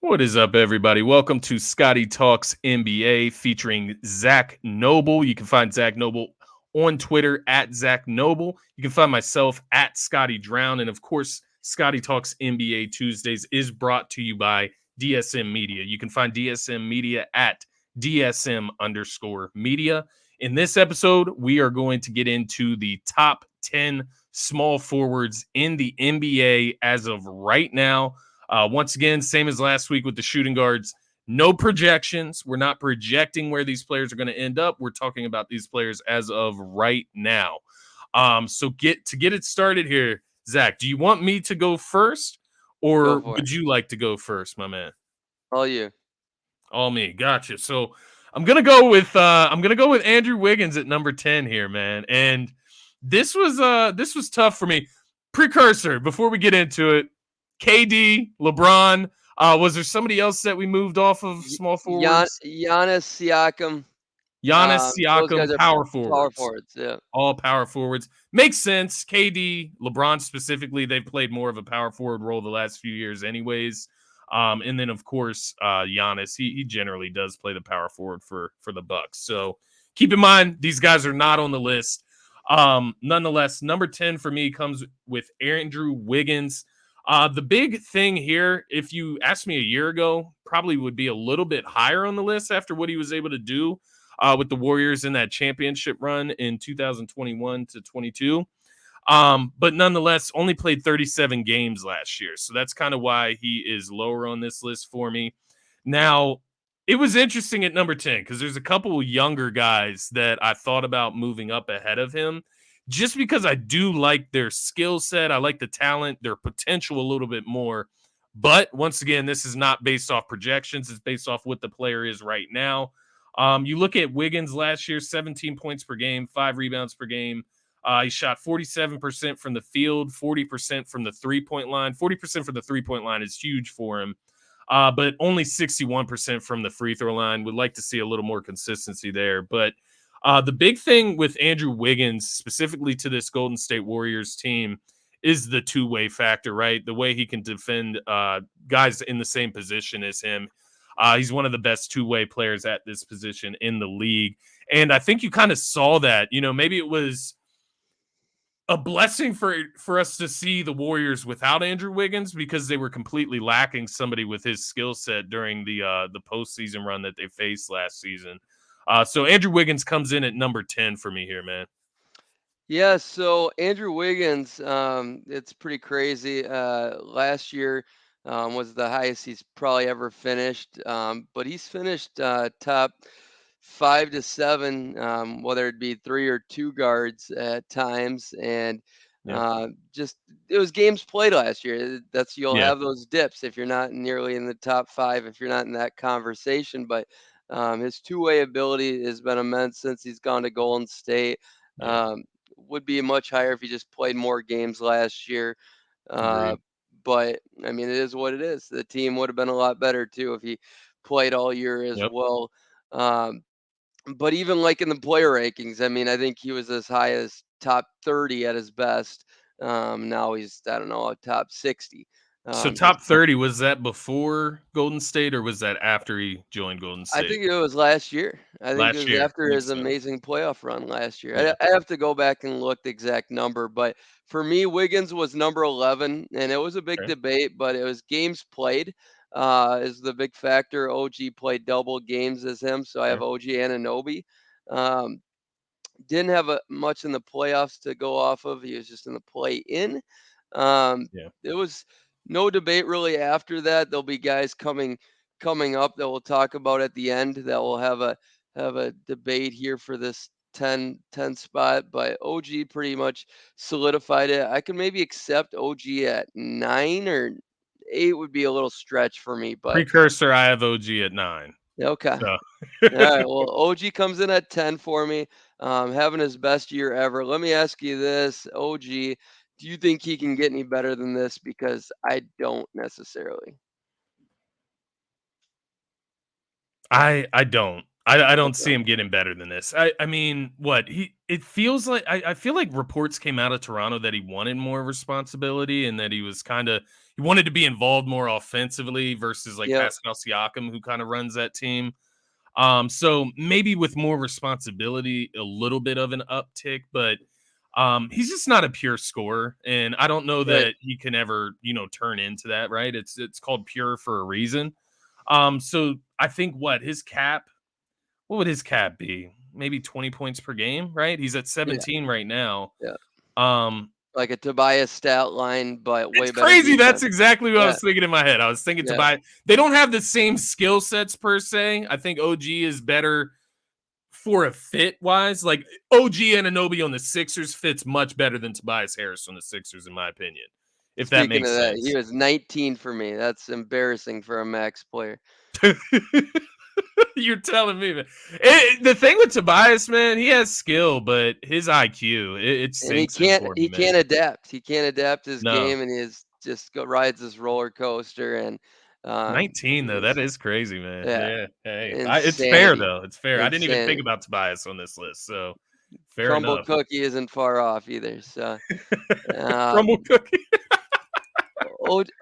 What is up, everybody? Welcome to Scotty Talks NBA featuring Zach Noble. You can find Zach Noble on Twitter at Zach Noble. You can find myself at Scotty Drown. And of course, Scotty Talks NBA Tuesdays is brought to you by DSM Media. You can find DSM Media at DSM_media. In this episode, we are going to get into the top 10 small forwards in the NBA as of right now. Once again, same as last week with the shooting guards, no projections. We're not projecting where these players are going to end up. We're talking about these players as of right now. So get it started here, Zach. Do you want me to go first, Go or for it. would you like to go first, my man? All you. All me. Gotcha. So I'm gonna go with Andrew Wiggins at number 10 here, man. And this was tough for me. Precursor, before we get into it, KD, LeBron. Was there somebody else that we moved off of small forwards? Giannis, Siakam. Giannis, Those guys Siakam, are power power forwards. forwards. Yeah. All power forwards. Makes sense. KD, LeBron specifically, they've played more of a power forward role the last few years, anyways. And then of course, Giannis, he generally does play the power forward for the Bucks. So keep in mind these guys are not on the list. Nonetheless, number 10 for me comes with Andrew Wiggins. The big thing here, if you asked me a year ago, probably would be a little bit higher on the list after what he was able to do with the Warriors in that championship run in 2021 to 22. But nonetheless, only played 37 games last year. So that's kind of why he is lower on this list for me. Now, it was interesting at number 10 because there's a couple of younger guys that I thought about moving up ahead of him just because I do like their skill set. I like the talent, their potential a little bit more. But once again, this is not based off projections. It's based off what the player is right now. You look at Wiggins last year, 17 points per game, 5 rebounds per game. He shot 47% from the field, 40% from the three-point line. 40% from the three-point line is huge for him, but only 61% from the free throw line. Would like to see a little more consistency there. But the big thing with Andrew Wiggins, specifically to this Golden State Warriors team, is the two-way factor, right? The way he can defend guys in the same position as him. He's one of the best two-way players at this position in the league. And I think you kind of saw that. Maybe it was a blessing for us to see the Warriors without Andrew Wiggins because they were completely lacking somebody with his skill set during the postseason run that they faced last season. So Andrew Wiggins comes in at number 10 for me here, man. Yeah. So Andrew Wiggins, it's pretty crazy. Last year was the highest he's probably ever finished. But he's finished top 5 to 7, whether it be 3 or 2 guards at times, and Yeah. just it was games played last year. That's You'll Yeah. have those dips if you're not nearly in the top 5, if you're not in that conversation. But his two-way ability has been immense since he's gone to Golden State. Yeah. Um, would be much higher if he just played more games last year. Uh, Agreed. but I mean, it is what it is. The team would have been a lot better too if he played all year as Yep. well. Um, but even like in the player rankings, I mean, I think he was as high as top 30 at his best. Now he's, I don't know, top 60. So His top 30, was that before Golden State or was that after he joined Golden I State? think it was last year. I think it Last was year. after Makes his sense. amazing playoff run last year. Yeah. I have to go back and look the exact number, but for me, Wiggins was number 11, and it was a big Okay. debate, but it was games played is the big factor. OG played double games as him, so I have Sure. OG Anunoby. Um, didn't have much in the playoffs to go off of. He was just in the play-in. Um, Yeah. it was no debate really after that. There'll be guys coming up that we'll talk about at the end that will have a debate here for this 10 spot. But OG pretty much solidified it. I can maybe accept OG at 9 or 8 would be a little stretch for me, but Precursor, I have OG at 9. okay. So All right. Well, OG comes in at 10 for me, having his best year ever. Let me ask you this, OG, do you think he can get any better than this? Because I don't necessarily. I don't. I don't see Okay. him getting better than this. I mean, what it feels like I feel like reports came out of Toronto that he wanted more responsibility and that he wanted to be involved more offensively versus like Yep. Pascal Siakam, who kind of runs that team. So maybe with more responsibility, a little bit of an uptick, but he's just not a pure scorer, and I don't know Right. that he can ever, turn into that. Right? It's called pure for a reason. So I think what would his cap be? Maybe 20 points per game, right? He's at Yeah. 17 right now. Yeah. Um, Like a Tobias stat line, but way it's better crazy. That's defense. exactly what I Yeah. was thinking in my head. I was thinking Yeah. Tobias. They don't have the same skill sets per se. I think OG is better for a fit wise. Like OG Anunoby on the Sixers fits much better than Tobias Harris on the Sixers, in my opinion, if that Speaking of makes that, he sense. was 19 for me. That's embarrassing for a max player. You're telling me, man. The thing with Tobias, man, he has skill, but his IQ, it And he sinks in can't for he him, man. can't adapt. He can't adapt his No. game, and he is just rides this roller coaster, and 19 though, that he's is crazy, man. yeah, Yeah. Hey, it's fair insanity, though. It's fair. I didn't even think insanity. about Tobias on this list, so fair Crumble enough. cookie isn't far off either. So um, Crumble cookie.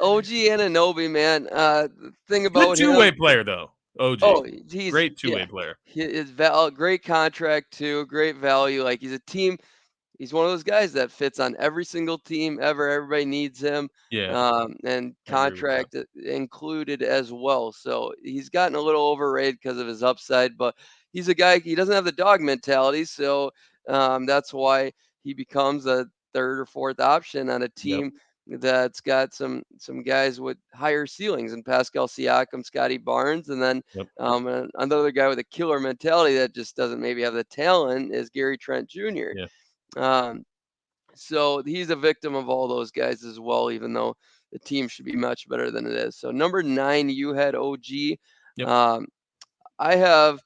OG Anunoby, man. The thing Good about two-way him, player though. OG. oh, he's Great yeah, two-way player. great contract too, great value. Like he's one of those guys that fits on every single team ever. Everybody needs him, Yeah, and I agree with that. contract included as well. So he's gotten a little overrated because of his upside, but he's a guy. He doesn't have the dog mentality, so that's why he becomes a third or fourth option on a Yep. team that's got some guys with higher ceilings, and Pascal Siakam, Scotty Barnes, and then Yep. another guy with a killer mentality that just doesn't maybe have the talent is Gary Trent Jr. Yeah. Um, so he's a victim of all those guys as well, even though the team should be much better than it is. So number 9, you had OG. Yep. Um, I have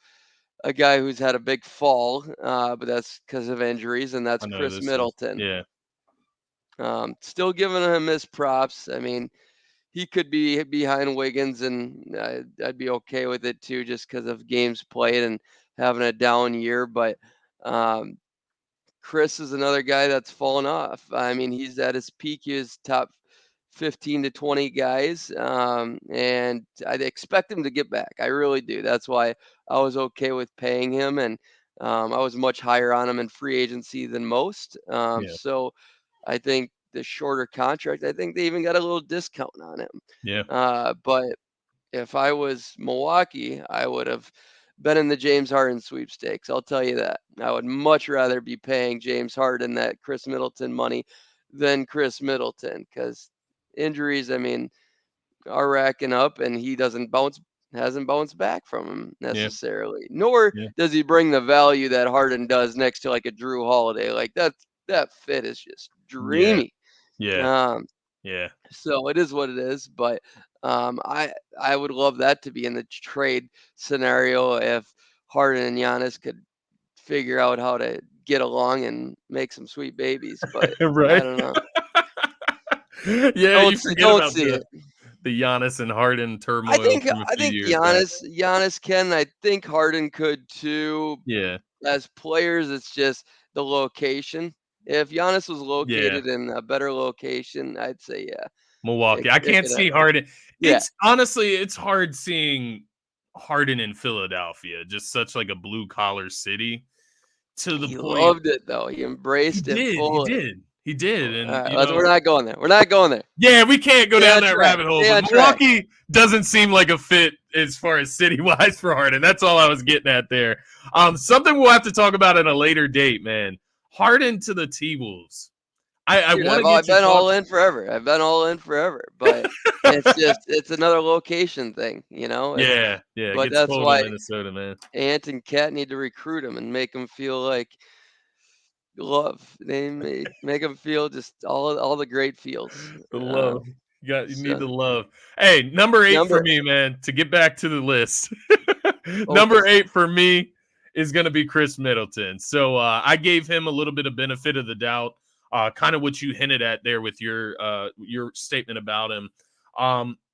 a guy who's had a big fall, but that's because of injuries, and that's I know Chris this is. Middleton. Yeah. Still giving him his props. I mean, he could be behind Wiggins, and I'd be okay with it too, just because of games played and having a down year. But um, Chris is another guy that's fallen off. I mean, he's at his peak. He was top 15 to 20 guys, and I'd expect him to get back. I really do. That's why I was okay with paying him, and I was much higher on him in free agency than most. Yeah. So I think the shorter contract, I think they even got a little discount on him. Yeah. But if I was Milwaukee, I would have been in the James Harden sweepstakes. I'll tell you that. I would much rather be paying James Harden that Chris Middleton money than Chris Middleton because injuries, I mean, are racking up, and he hasn't bounced back from them Yeah. necessarily. Nor Yeah. does he bring the value that Harden does next to like a Drew Holiday. Like that fit is just Yeah. dreamy. Yeah. Um, Yeah. so it is what it is, but I would love that to be in the trade scenario if Harden and Giannis could figure out how to get along and make some sweet babies. But I Right. don't know. Yeah, you forget Don't about see the it. the Giannis and Harden I turmoil think from a I few think years back. Giannis can. I think Harden could too. Yeah. As players, it's just the location. If Giannis was Yeah. located in a better location, I'd say yeah, Milwaukee. I it can't could. see Harden. Yeah, It's hard seeing Harden in Philadelphia, just such like a blue collar city to the he point loved it though. He embraced it he fully. did. He did. All And right, we're not going there. We're not going there. yeah, we can't go Stay down on that track. rabbit hole, Stay but on track. Milwaukee doesn't seem like a fit as far as city wise for Harden. That's all I was getting at there. Something we'll have to talk about at a later date, man. Harden to the T Wolves. I Dude, want to I've get your been thoughts. all in forever. I've been all in forever, but it's another location thing, you know. Yeah, yeah, it But gets that's cold in why Minnesota, man. Ant and Cat need to recruit him and make him feel like love. They make him feel just all the great feels. The love. You need So the love. Hey, number 8 for number me, man, to get back to the list. okay, Number 8 for me is going to be Chris Middleton. So I gave him a little bit of benefit of the doubt, kind of what you hinted at there with your statement about him.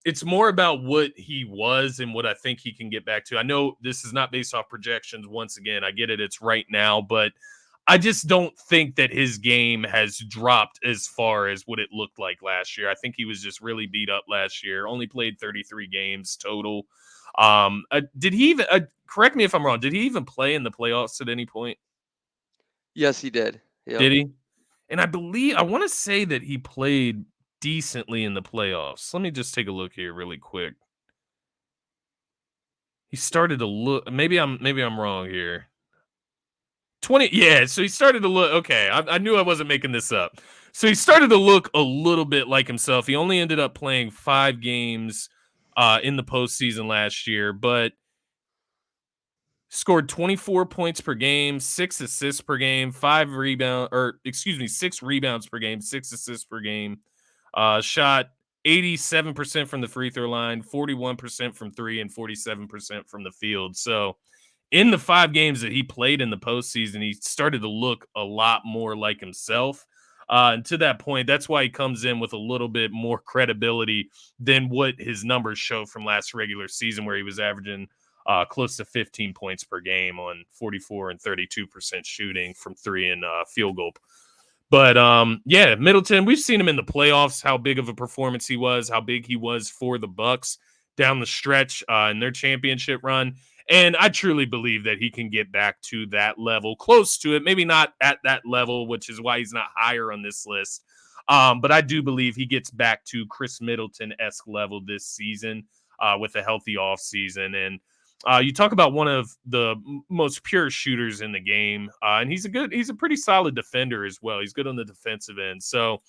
It's more about what he was and what I think he can get back to. I know this is not based off projections. Once again, I get it. It's right now, but I just don't think that his game has dropped as far as what it looked like last year. I think he was just really beat up last year. Only played 33 games total. Did he even correct me if I'm wrong? Did he even play in the playoffs at any point? Yes, he did. Yep. Did he? And I want to say that he played decently in the playoffs. Let me just take a look here really quick. He started to look. Maybe I'm wrong here. 20. Yeah, so he started to look. Okay, I knew I wasn't making this up. So he started to look a little bit like himself. He only ended up playing 5 games in the postseason last year, but scored 24 points per game, 6 assists per game, 6 rebounds per game, 6 assists per game. Shot 87% from the free throw line, 41% from three, and 47% from the field. So in the 5 games that he played in the postseason, he started to look a lot more like himself. And to that point, that's why he comes in with a little bit more credibility than what his numbers show from last regular season, where he was averaging close to 15 points per game on 44 and 32% shooting from three and field goal. But yeah, Middleton, we've seen him in the playoffs, how big of a performance he was, how big he was for the Bucks down the stretch in their championship run. And I truly believe that he can get back to that level, close to it, maybe not at that level, which is why he's not higher on this list. But I do believe he gets back to Chris Middleton-esque level this season with a healthy offseason. And you talk about one of the most pure shooters in the game, and he's a pretty solid defender as well. He's good on the defensive end. So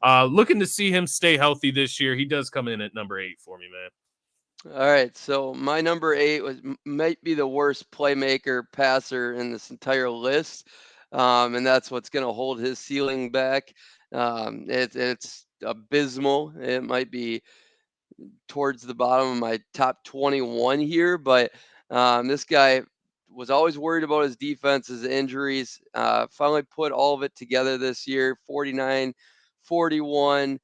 looking to see him stay healthy this year. He does come in at number 8 for me, man. All right, so my number 8 might be the worst playmaker passer in this entire list, and that's what's going to hold his ceiling back. It's abysmal. It might be towards the bottom of my top 21 here, but this guy was always worried about his defense, his injuries. Finally put all of it together this year. 49, 41.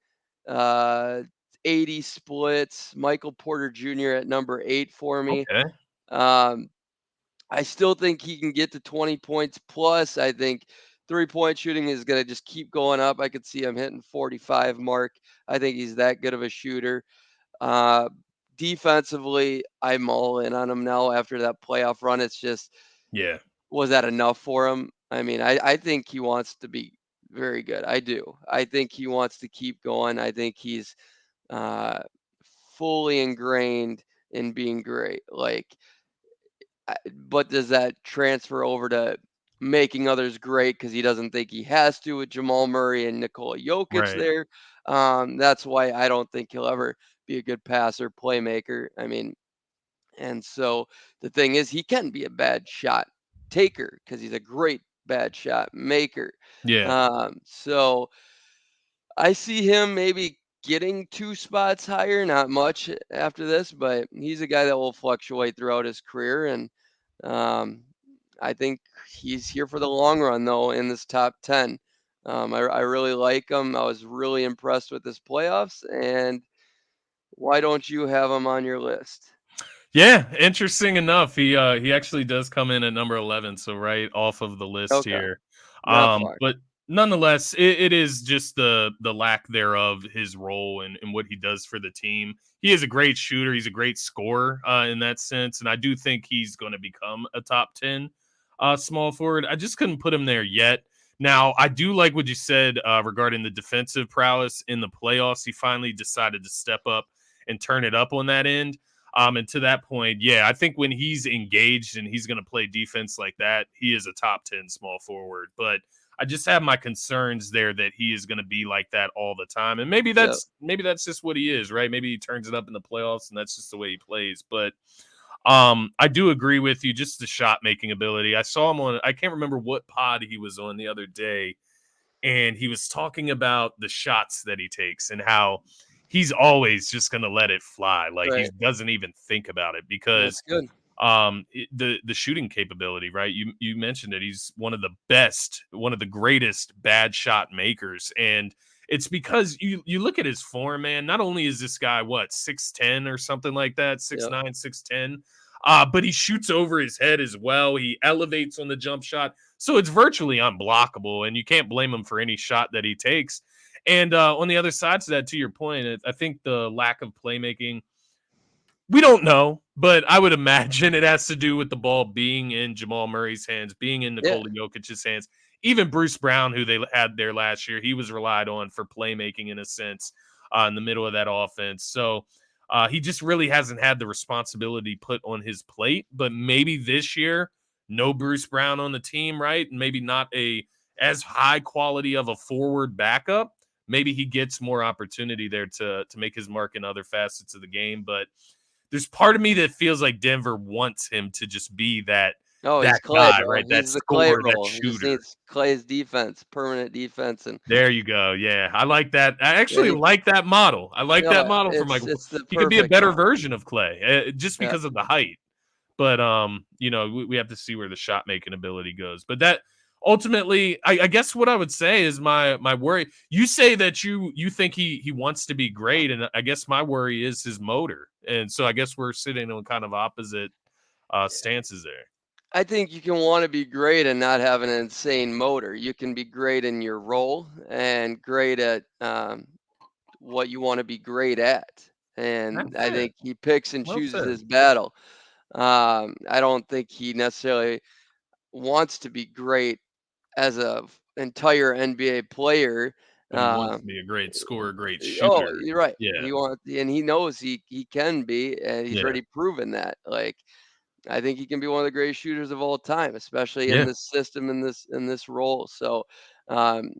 80 splits. Michael Porter Jr. at number 8 for me. Okay. Um, I still think he can get to 20 points plus. I think 3-point shooting is going to just keep going up. I could see him hitting 45 mark. I think he's that good of a shooter. Uh, Defensively, I'm all in on him now after that playoff run. It's just, Yeah. was that enough for him? I mean, I think he wants to be very good. I do. I think he wants to keep going. I think he's uh, fully ingrained in being great. Like, but does that transfer over to making others great because he doesn't think he has to with Jamal Murray and Nikola Jokic Right. there? That's why I don't think he'll ever be a good passer, playmaker. I mean, and so the thing is, he can be a bad shot taker because he's a great bad shot maker. Yeah. So I see him maybe getting 2 spots higher, not much after this, but he's a guy that will fluctuate throughout his career. And um, I think he's here for the long run, though, in this top 10. I really like him. I was really impressed with this playoffs. And why don't you have him on your list? Yeah, interesting enough, he actually does come in at number 11, so right off of the list Okay, here. not far. But nonetheless, it is just the lack thereof his role and what he does for the team. He is a great shooter. He's a great scorer in that sense, and I do think he's going to become a top 10 small forward. I just couldn't put him there yet. Now, I do like what you said regarding the defensive prowess in the playoffs. He finally decided to step up and turn it up on that end. And to that point, yeah, I think when he's engaged and he's going to play defense like that, he is a top 10 small forward. But I just have my concerns there that he is going to be like that all the time. And Yep. maybe that's just what he is, right? Maybe he turns it up in the playoffs and that's just the way he plays. But I do agree with you, just the shot making ability. I saw him on, I can't remember what pod he was on the other day, and he was talking about the shots that he takes and how he's always just going to let it fly. Like he Right. doesn't even think about it That's because good. the shooting capability, right? You mentioned it. He's one of the best, one of the greatest bad shot makers, and It's because you look at his form, man. Not only is this guy what 6'10" or something like that, Yep. 6'9", 6'10", but he shoots over his head as well. He elevates on the jump shot, so it's virtually unblockable, and you can't blame him for any shot that he takes. And on the other side to that, to your point, I think the lack of playmaking, we don't know, but I would imagine it has to do with the ball being in Jamal Murray's hands, being in Yeah. Nikola Jokic's hands. Even Bruce Brown, who they had there last year, he was relied on for playmaking in a sense in the middle of that offense. So he just really hasn't had the responsibility put on his plate. But maybe this year, no Bruce Brown on the team, right? And maybe not a as high quality of a forward backup. Maybe he gets more opportunity there to make his mark in other facets of the game. But there's part of me that feels like Denver wants him to just be that Oh, he's that Clay, guy, bro. right? That He's the Clay scorer, that role. He just shooter. needs Clay's defense, permanent defense, and There you go. Yeah, I like that. I then actually he, like that model. I like that no, model for it's Michael. it's the He could be a perfect better model. version of Clay, just Yeah. because of the height. But we have to see where the shot making ability goes. But that ultimately, I guess what I would say is my worry. You say that you think he wants to be great, and I guess my worry is his motor. And so I guess we're sitting on kind of opposite stances there. I think you can want to be great and not have an insane motor. You can be great in your role and great at what you want to be great at. And That's I it. think he picks and Well chooses said. his battle. I don't think he necessarily wants to be great as a entire NBA player. But he wants to Um, be a great scorer, great oh, shooter. you're right. Yeah. He wants, and he knows he can be, and he's Yeah. already proven that. Like, I think he can be one of the greatest shooters of all time, especially in Yeah. this system, in this role. So, um,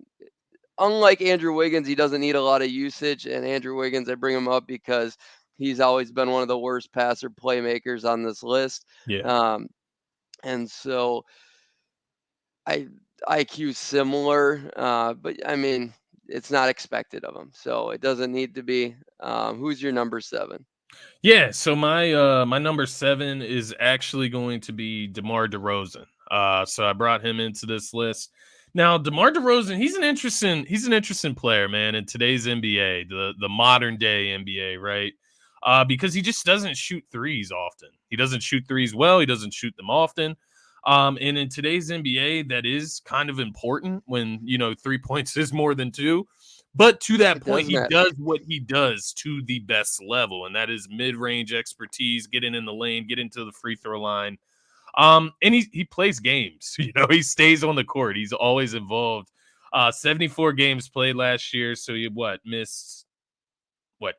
unlike Andrew Wiggins, he doesn't need a lot of usage. And Andrew Wiggins, I bring him up because he's always been one of the worst passer playmakers on this list. Yeah. Um, and so I IQ similar, but I mean it's not expected of him, so it doesn't need to be. Who's your number 7? Yeah, so my number 7 is actually going to be DeMar DeRozan. So I brought him into this list. Now, DeMar DeRozan, he's an interesting player, man, in today's NBA, the modern day NBA, right? Because he just doesn't shoot threes often. He doesn't shoot threes well, he doesn't shoot them often. And in today's NBA, that is kind of important when, 3 points is more than two. But to that It point, does he matter. does what he does to the best level, and that is mid-range expertise, getting in the lane, getting to the free throw line. And he plays games. He stays on the court. He's always involved. 74 games played last year, so he missed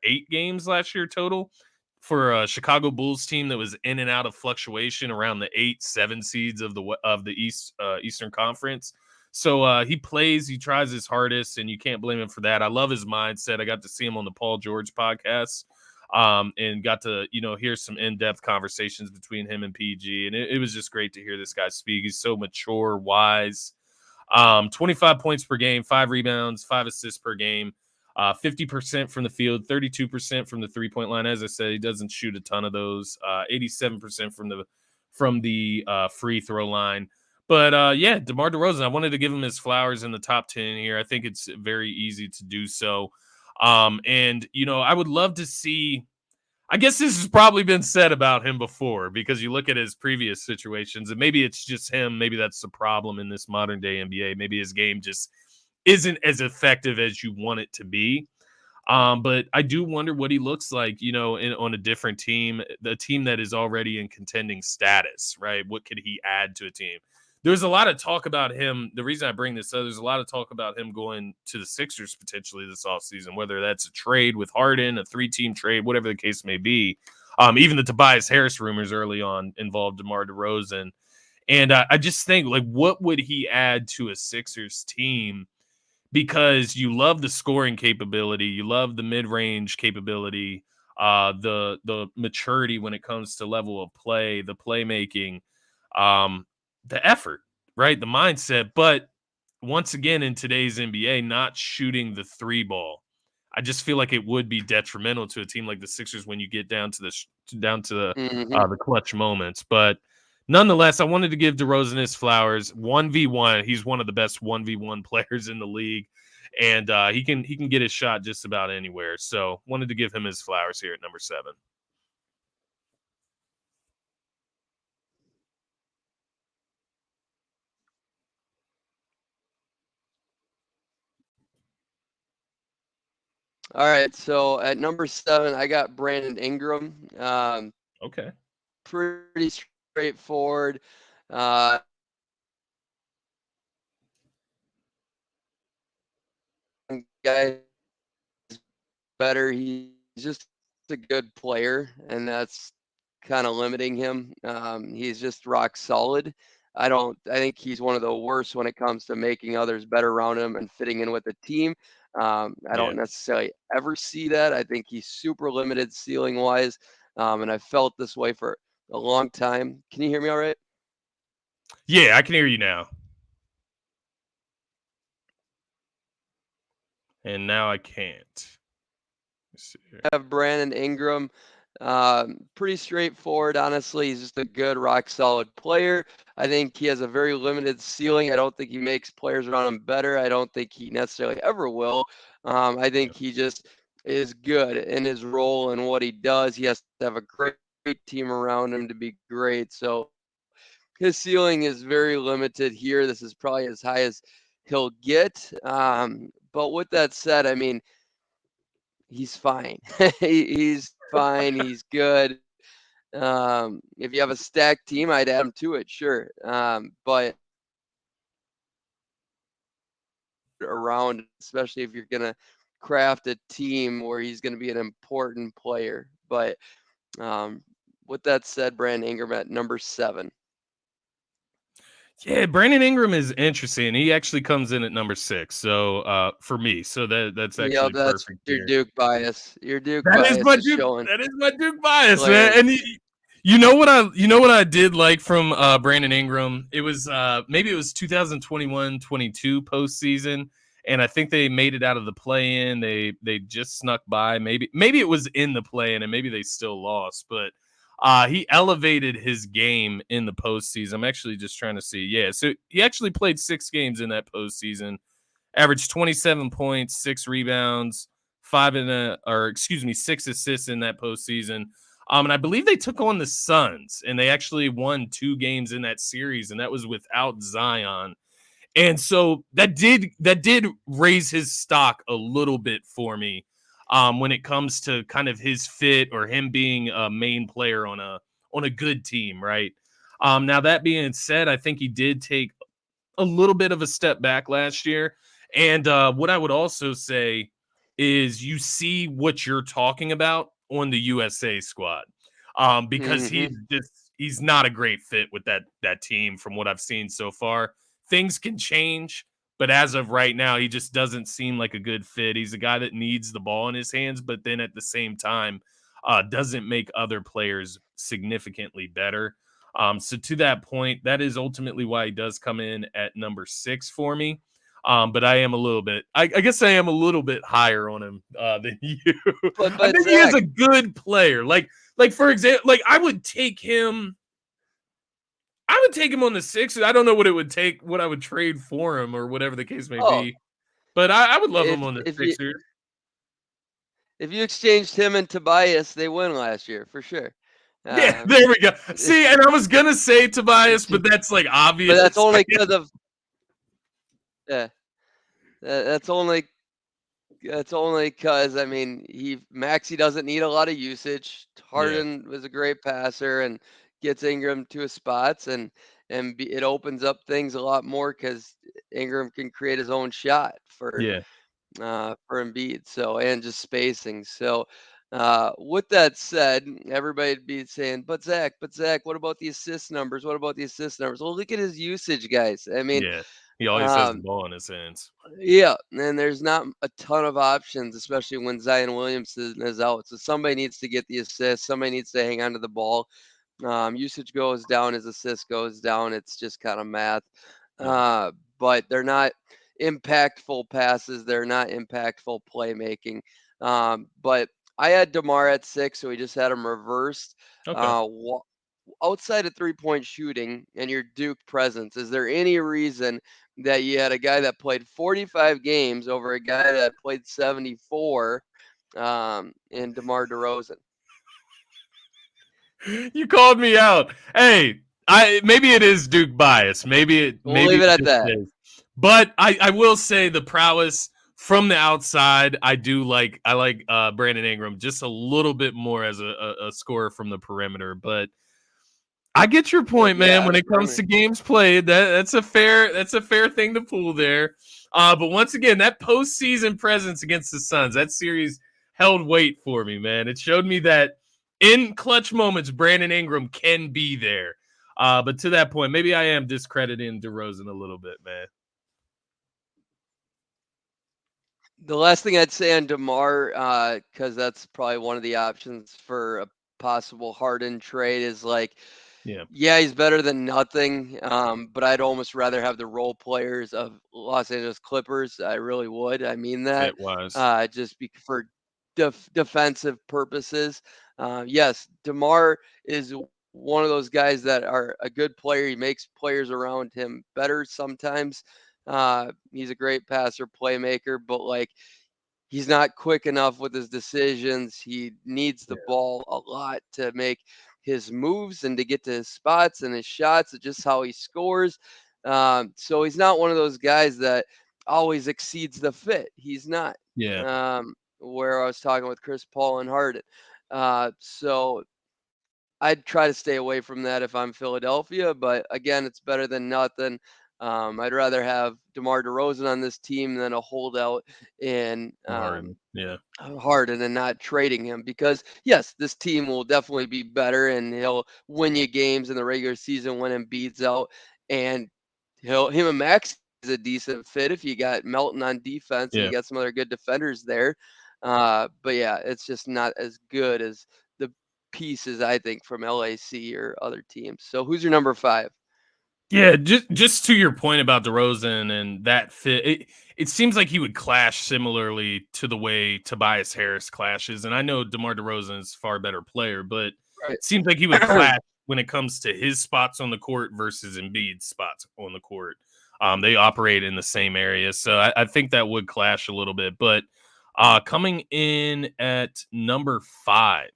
8 games last year total for a Chicago Bulls team that was in and out of fluctuation around the 8-7 seeds of the Eastern Conference. So he plays, he tries his hardest, and you can't blame him for that. I love his mindset. I got to see him on the Paul George podcast, and got to hear some in-depth conversations between him and PG, and it was just great to hear this guy speak. He's so mature, wise. 25 points per game, 5 rebounds, 5 assists per game. 50% from the field, 32% from the 3-point line. As I said, he doesn't shoot a ton of those. 87% from the free throw line. But yeah, DeMar DeRozan, I wanted to give him his flowers in the top 10 here. I think it's very easy to do so. And I would love to see. I guess this has probably been said about him before because you look at his previous situations, and maybe it's just him. Maybe that's the problem in this modern day NBA. Maybe his game just isn't as effective as you want it to be. But I do wonder what he looks like, on a different team, the team that is already in contending status, right? What could he add to a team? There's a lot of talk about him. The reason I bring this up, there's a lot of talk about him going to the Sixers potentially this offseason, whether that's a trade with Harden, a 3-team trade, whatever the case may be. Even the Tobias Harris rumors early on involved DeMar DeRozan. And I just think, like, what would he add to a Sixers team? Because you love the scoring capability, you love the mid-range capability, the maturity when it comes to level of play, the playmaking, um, the effort, right? The mindset. But once again, in today's NBA, not shooting the three ball. I just feel like it would be detrimental to a team like the Sixers when you get down to Hmm. the clutch moments. But nonetheless, I wanted to give DeRozan his flowers. 1v1, he's one of the best 1v1 players in the league. and he can get his shot just about anywhere. So wanted to give him his flowers here at number 7. All right, so at number 7, I got Brandon Ingram. Okay. Pretty straightforward. Uh, guy better. He's just a good player, and that's kind of limiting him. He's just rock solid. I think he's one of the worst when it comes to making others better around him and fitting in with the team. I Yeah. don't necessarily ever see that. I think he's super limited ceiling wise, and I've felt this way for a long time. Can you hear me all right? Yeah, I can hear you now. And now I can't. Let's see here. Have Brandon Ingram. Pretty straightforward, honestly. He's just a good, rock solid player. I think he has a very limited ceiling. I don't think he makes players around him better. I don't think he necessarily ever will. I Yeah. think he just is good in his role and what he does. He has to have a great team around him to be great. So his ceiling is very limited here. This is probably as high as he'll get. But with that said, I mean, he's fine. He's fine. He's good. If you have a stacked team, I'd add him to it, sure. But around, especially if you're gonna craft a team where he's gonna be an important player. But um, with that said, Brandon Ingram at number 7. Yeah, Brandon Ingram is interesting. He actually comes in at number 6. So for me, so that's Yeah, actually that's perfect your here. Duke bias. Your Duke That is bias my is Duke. showing, That is my Duke bias, man. glaring. And you know what I did like from Brandon Ingram. It was maybe it was 2021-22 postseason, and I think they made it out of the play-in. They just snuck by. Maybe it was in the play-in, and maybe they still lost. But he elevated his game in the postseason. I'm actually just trying to see. Yeah, so he actually played 6 games in that postseason, averaged 27 points, 6 rebounds, 6 assists in that postseason. And I believe they took on the Suns, and they actually won 2 games in that series, and that was without Zion. And so that did raise his stock a little bit for me, when it comes to kind of his fit or him being a main player on a good team, right? Now that being said, I think he did take a little bit of a step back last year. And what I would also say is you see what you're talking about on the USA squad, because Hmm. he's not a great fit with that team from what I've seen so far. Things can change, but as of right now, he just doesn't seem like a good fit. He's a guy that needs the ball in his hands, but then at the same time, doesn't make other players significantly better. So to that point, that is ultimately why he does come in at number 6 for me. But I am a little bit, I guess I am a little bit higher on him than you. I But think he is Zach, a good player. Like for example, like I would take him. I would take him on the Sixers. I don't know what it would take, what I would trade for him, or whatever the case may oh, be. But I would love him if on the if you Sixers. if you exchanged him and Tobias, they win last year for sure. Yeah, Um, there we go. See, and I was gonna say Tobias, but but that's like that's obvious. only because of yeah. That's only because I mean Maxi doesn't need a lot of usage. Yeah, Harden was a great passer and gets Ingram to his spots it opens up things a lot more because Ingram can create his own shot yeah, for Embiid. So and just spacing. So with that said, everybody'd be saying, but Zach, what about the assist numbers? What about the assist numbers? Well, look at his usage, guys. I mean, yeah. He always has the um, ball in his hands. yeah, and there's not a ton of options, especially when Zion Williamson is out. So somebody needs to get the assist. Somebody needs to hang on to the ball. Usage goes down as assist goes down. It's just kind of math. Yeah. Uh, but they're not impactful passes. They're not impactful playmaking. But I had DeMar at 6, so we just had him reversed. Okay. Uh, outside of 3-point shooting and your Duke presence, is there any reason that you had a guy that played 45 games over a guy that played 74 in DeMar DeRozan. You called me out. Hey, I maybe it is Duke bias. We'll Maybe leave it it at just that. is. But I will say the prowess from the outside, I like Brandon Ingram just a little bit more as a scorer from the perimeter. But I get your point, man. Yeah, When on the it comes to perimeter. games played, that's a fair thing to pull there. But once again, that postseason presence against the Suns, that series held weight for me, man. It showed me that in clutch moments, Brandon Ingram can be there. But to that point, maybe I am discrediting DeRozan a little bit, man. The last thing I'd say on DeMar, because that's probably one of the options for a possible Harden trade, is like, Yeah, yeah, he's better than nothing. But I'd almost rather have the role players of Los Angeles Clippers. I really would. I mean that. fit wise. Just for defensive purposes. Yes, DeMar is one of those guys that are a good player. He makes players around him better sometimes. He's a great passer, playmaker, but like he's not quick enough with his decisions. He needs the Yeah, ball a lot to make his moves and to get to his spots and his shots. It's just how he scores. So he's not one of those guys that always exceeds the fit. He's not. yeah, Where I was talking with Chris Paul and Harden. So I'd try to stay away from that if I'm Philadelphia, but again, it's better than nothing. I'd rather have DeMar DeRozan on this team than a holdout in Harden. Yeah, Harden and not trading him because yes, this team will definitely be better and he'll win you games in the regular season when Embiid's out, and him and Max is a decent fit if you got Melton on defense and yeah. you got some other good defenders there. But yeah, it's just not as good as the pieces I think from LAC or other teams. So who's your number 5? Yeah, just to your point about DeRozan and that fit, it seems like he would clash similarly to the way Tobias Harris clashes. And I know DeMar DeRozan is a far better player, but it seems like he would Right. clash when it comes to his spots on the court versus Embiid's spots on the court. They operate in the same area, so I think that would clash a little bit. But coming in at number 5,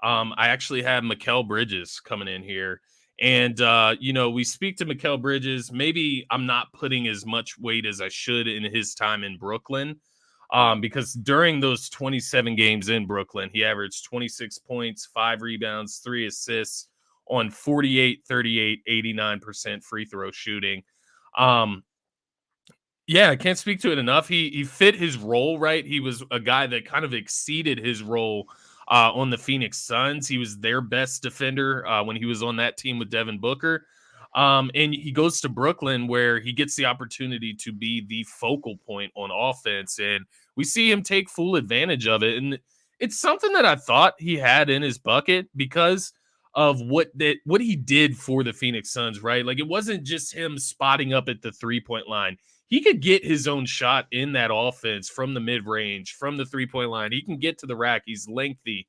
I actually have Mikal Bridges coming in here. And, we speak to Mikal Bridges. Maybe I'm not putting as much weight as I should in his time in Brooklyn, because during those 27 games in Brooklyn, he averaged 26 points, 5 rebounds, 3 assists on 48, 38, 89% free throw shooting. Um, yeah, I can't speak to it enough. He fit his role right. He was a guy that kind of exceeded his role on the Phoenix Suns. He was their best defender when he was on that team with Devin Booker. And he goes to Brooklyn where he gets the opportunity to be the focal point on offense. And we see him take full advantage of it. And it's something that I thought he had in his bucket because of what he did for the Phoenix Suns, right? Like it wasn't just him spotting up at the 3-point line. He could get his own shot in that offense from the mid range, from the 3-point line. He can get to the rack. He's lengthy.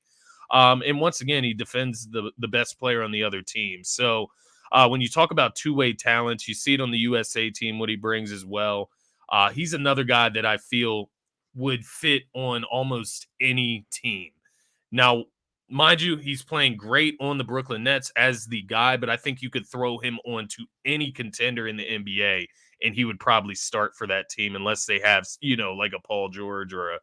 And once again, he defends the best player on the other team. So when you talk about two-way talents, you see it on the USA team, what he brings as well. He's another guy that I feel would fit on almost any team. Now, mind you, he's playing great on the Brooklyn Nets as the guy, but I think you could throw him onto any contender in the NBA and he would probably start for that team unless they have, like a Paul George or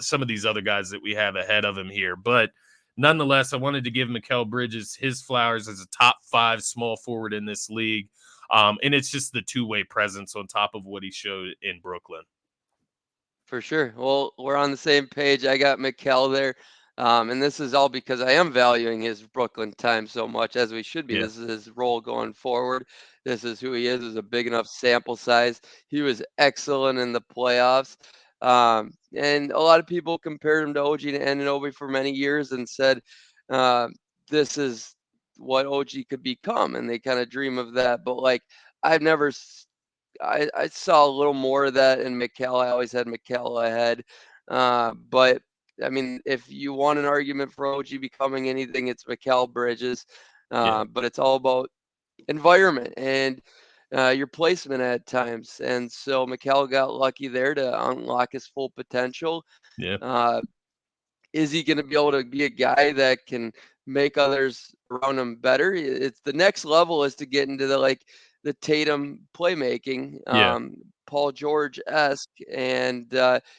some of these other guys that we have ahead of him here. But nonetheless, I wanted to give Mikal Bridges his flowers as a top 5 small forward in this league. And it's just the two-way presence on top of what he showed in Brooklyn. For sure. Well, we're on the same page. I got Mikal there. And this is all because I am valuing his Brooklyn time so much, as we should be. Yeah. This is his role going forward. This is who he is. There's a big enough sample size. He was excellent in the playoffs. And a lot of people compared him to OG and Anunoby for many years and said, uh, this is what OG could become. And they kind of dream of that. But like, I've never I saw a little more of that in Mikal. I always had Mikal ahead. But I mean, if you want an argument for OG becoming anything, it's Mikal Bridges. Yeah. But it's all about environment. And your placement at times. And so Mikal got lucky there to unlock his full potential. Yeah. Uh, is he going to be able to be a guy that can make others around him better? It's the next level is to get into the Tatum playmaking, Yeah. Paul George esque, and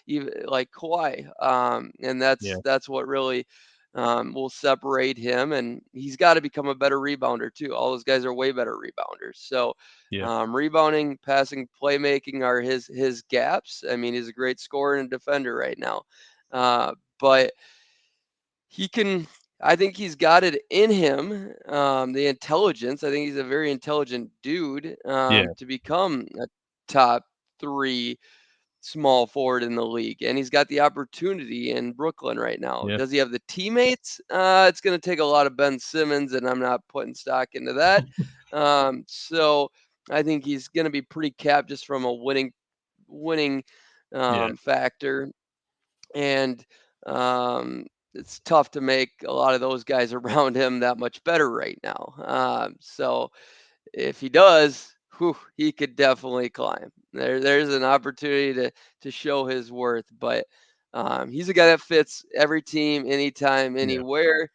even like Kawhi, and Yeah. that's what really will separate him. And he's got to become a better rebounder too. All those guys are way better rebounders. So Yeah. rebounding, passing, playmaking are his gaps. I mean, he's a great scorer and defender right now. But he can. I think he's got it in him, the intelligence. I think he's a very intelligent dude Yeah. to become a top three small forward in the league, and he's got the opportunity in Brooklyn right now. Yeah. Does he have the teammates? It's going to take a lot of Ben Simmons, and I'm not putting stock into that. So I think he's going to be pretty capped just from a winning Yeah. factor, and um, it's tough to make a lot of those guys around him that much better right now. So if he does, he could definitely climb. There's an opportunity to show his worth, but he's a guy that fits every team, anytime, Yeah. anywhere,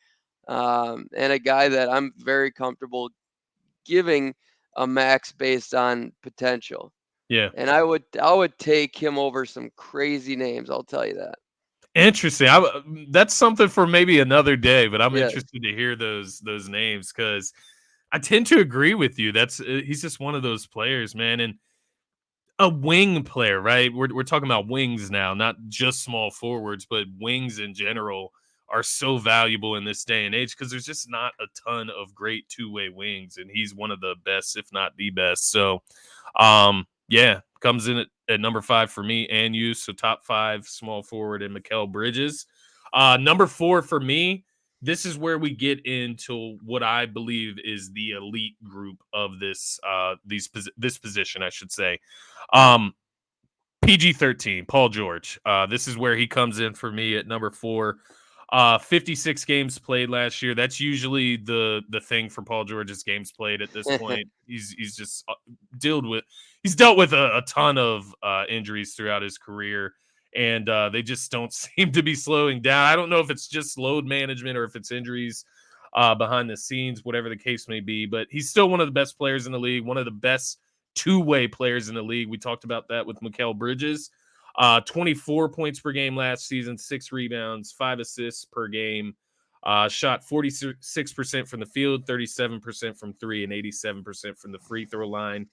and a guy that I'm very comfortable giving a max based on potential. Yeah. And I would take him over some crazy names. I'll tell you that. Interesting. That's something for maybe another day, but I'm Yes. interested to hear those names because I tend to agree with you. He's just one of those players, man, and a wing player, right? We're talking about wings now, not just small forwards, but wings in general are so valuable in this day and age because there's just not a ton of great two-way wings, and he's one of the best, if not the best. So, yeah, comes in at number 5 for me and you. So top 5 small forward and Mikal Bridges. Number 4 for me. This is where we get into what I believe is the elite group of this position, I should say. Um, PG-13, Paul George. This is where he comes in for me at number 4. 56 games played last year. That's usually the thing for Paul George's games played at this point. He's just dealt with a ton of injuries throughout his career, and they just don't seem to be slowing down. I don't know if it's just load management or if it's injuries behind the scenes, whatever the case may be. But he's still one of the best players in the league, one of the best two-way players in the league. We talked about that with Mikal Bridges. 24 points per game last season, 6 rebounds, 5 assists per game. Shot 46% from the field, 37% from 3, and 87% from the free throw line.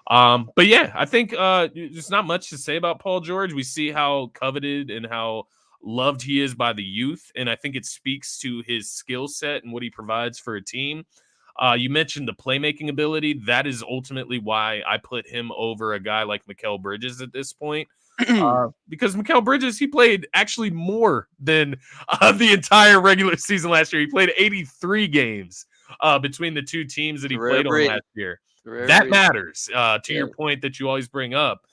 But yeah, I think there's not much to say about Paul George. We see how coveted and how loved he is by the youth, and I think it speaks to his skill set and what he provides for a team. You mentioned the playmaking ability. That is ultimately why I put him over a guy like Mikal Bridges at this point. Because Mikal Bridges, he played actually more than the entire regular season last year. He played 83 games between the two teams that It's a he rare played on breed. last year. Rare That breed. matters to Yeah. your point that you always bring up.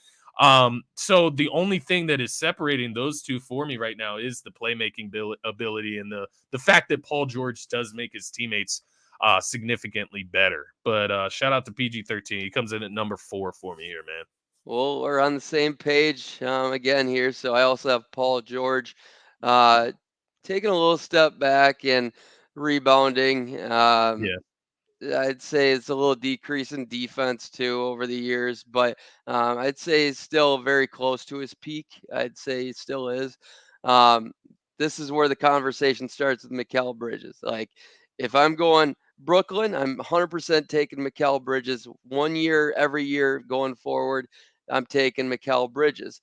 So the only thing that is separating those two for me right now is the playmaking ability and the fact that Paul George does make his teammates significantly better. But shout out to PG-13. He comes in at number 4 for me here, man. Well, we're on the same page again here. So I also have Paul George uh, taking a little step back and rebounding. Yeah, I'd say it's a little decrease in defense too over the years, but I'd say he's still very close to his peak. I'd say he still is. Um, this is where the conversation starts with Mikal Bridges. Like, if I'm going Brooklyn, I'm 100% taking Mikal Bridges 1 year, every year going forward. I'm taking Mikal Bridges.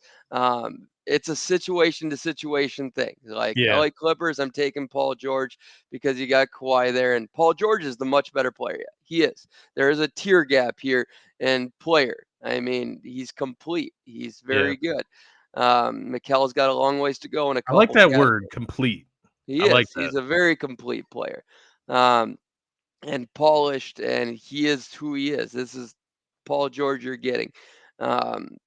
It's a situation to situation thing. Like yeah, LA Clippers, I'm taking Paul George because you got Kawhi there, and Paul George is the much better player. Yeah, he is. There is a tier gap here in player. I mean, he's complete. He's yeah. very good. Mikel's got a long ways to go in a I like couple that categories. word, complete. He I like is. that. He's a very complete player, um, and polished, and he is who he is. This is Paul George you're getting.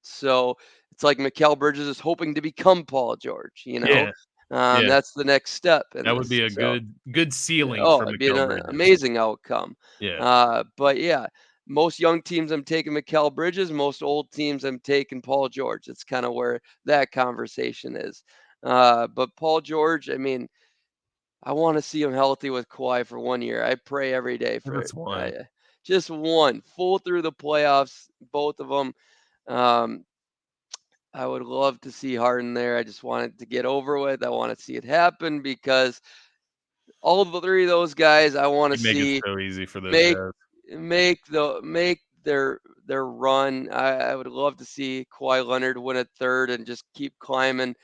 So it's like Mikal Bridges is hoping to become Paul George. Yeah, yeah. That's the next step in That would this. be a So. good ceiling Oh, for it'd be an Mikal Bridges. amazing outcome. Yeah, But yeah, most young teams I'm taking Mikal Bridges, most old teams I'm taking Paul George. It's kind of where that conversation is. But Paul George, I mean, I want to see him healthy with Kawhi for 1 year. I pray every day for it. That's one. Just one full through the playoffs, both of them. Um, I would love to see Harden there. I just want it to get over with. I want to see it happen because all the three of those guys I want to You make it see so easy for those make guys. make their run. I would love to see Kawhi Leonard win a third and just keep climbing